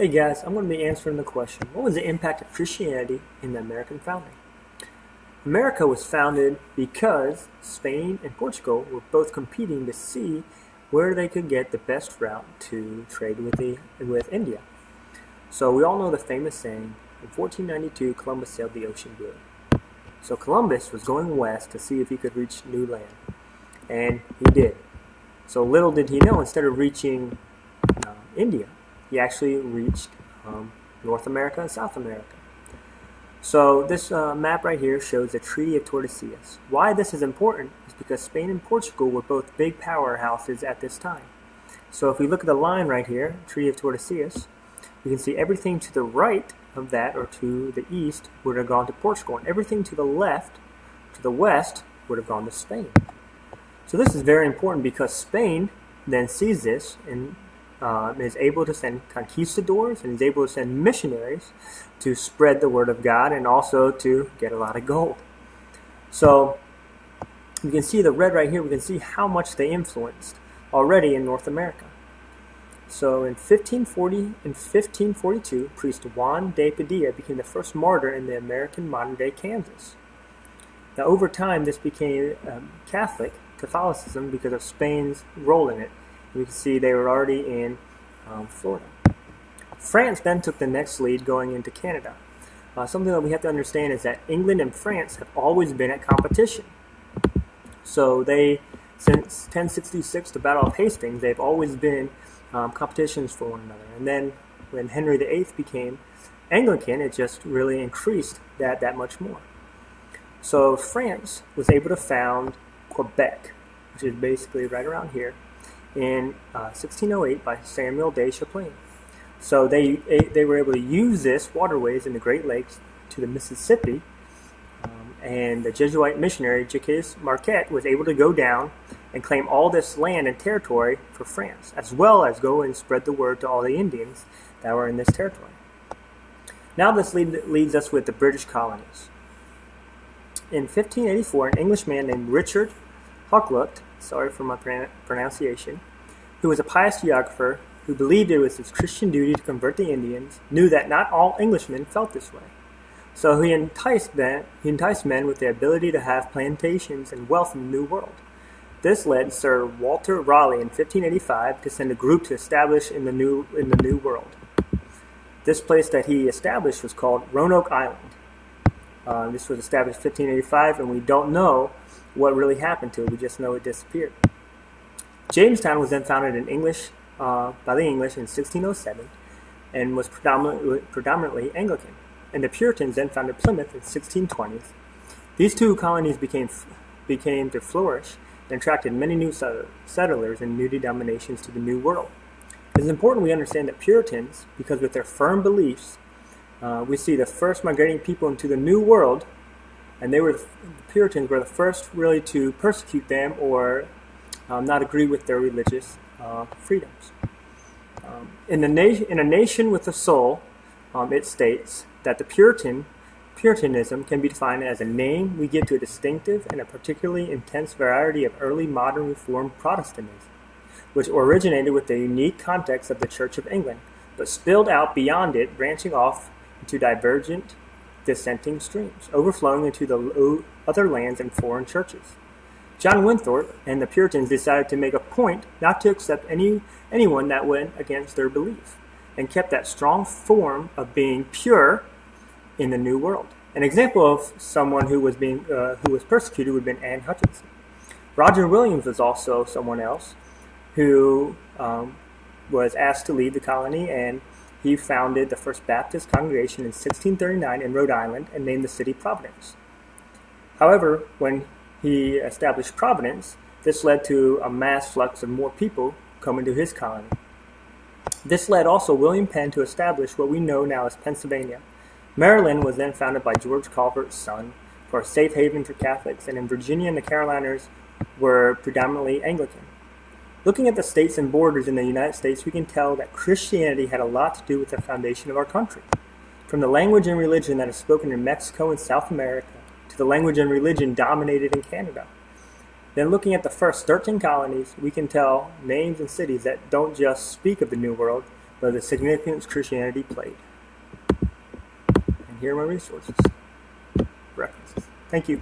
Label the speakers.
Speaker 1: Hey guys, I'm going to be answering the question, what was the impact of Christianity in the American founding? America was founded because Spain and Portugal were both competing to see where they could get the best route to trade with India. So we all know the famous saying, in 1492 Columbus sailed the ocean blue. So Columbus was going west to see if he could reach new land, and he did. So little did he know, instead of reaching India, he actually reached North America and South America. So this map right here shows the Treaty of Tordesillas. Why this is important is because Spain and Portugal were both big powerhouses at this time. So if we look at the line right here, Treaty of Tordesillas, you can see everything to the right of that, or to the east, would have gone to Portugal, and everything to the left, to the west, would have gone to Spain. So this is very important because Spain then sees this and is able to send conquistadors and is able to send missionaries to spread the word of God and also to get a lot of gold. So you can see the red right here. We can see how much they influenced already in North America. So in 1540 and 1542, priest Juan de Padilla became the first martyr in the American modern-day Kansas. Now over time, this became Catholicism because of Spain's role in it. You can see they were already in Florida. France then took the next lead going into Canada. Something that we have to understand is that England and France have always been at competition. So since 1066, the Battle of Hastings, they've always been competitions for one another. And then when Henry VIII became Anglican, it just really increased that much more. So France was able to found Quebec, which is basically right around here, in 1608 by Samuel de Champlain. So they were able to use this waterways in the Great Lakes to the Mississippi, and the Jesuit missionary Jacques Marquette was able to go down and claim all this land and territory for France, as well as go and spread the word to all the Indians that were in this territory. Now this leads us with the British colonies. In 1584, an Englishman named Richard Hakluyt, sorry for my pronunciation, who was a pious geographer who believed it was his Christian duty to convert the Indians, knew that not all Englishmen felt this way. So he enticed men with the ability to have plantations and wealth in the New World. This led Sir Walter Raleigh in 1585 to send a group to establish in the New World. This place that he established was called Roanoke Island. This was established in 1585, and we don't know what really happened to it. We just know it disappeared. Jamestown was then founded by the English in 1607 and was predominantly Anglican. And the Puritans then founded Plymouth in 1620s. These two colonies became to flourish and attracted many new settlers and new denominations to the New World. It is important we understand that Puritans, because with their firm beliefs, we see the first migrating people into the New World, and the Puritans were the first really to persecute them or not agree with their religious freedoms. In a nation with a soul, it states that the Puritanism can be defined as a name we give to a distinctive and a particularly intense variety of early modern Reformed Protestantism, which originated with the unique context of the Church of England, but spilled out beyond it, branching off into divergent, dissenting streams, overflowing into the other lands and foreign churches. John Winthrop and the Puritans decided to make a point not to accept anyone that went against their belief, and kept that strong form of being pure in the New World. An example of someone who was persecuted would have been Anne Hutchinson. Roger Williams was also someone else who was asked to lead the colony, and he founded the First Baptist congregation in 1639 in Rhode Island and named the city Providence. However, when he established Providence, this led to a mass flux of more people coming to his colony. This led also William Penn to establish what we know now as Pennsylvania. Maryland was then founded by George Calvert's son for a safe haven for Catholics, and in Virginia and the Carolinas were predominantly Anglican. Looking at the states and borders in the United States, we can tell that Christianity had a lot to do with the foundation of our country. From the language and religion that is spoken in Mexico and South America, to the language and religion dominated in Canada. Then looking at the first 13 colonies, we can tell names and cities that don't just speak of the New World, but the significance Christianity played. And here are my resources. References. Thank you.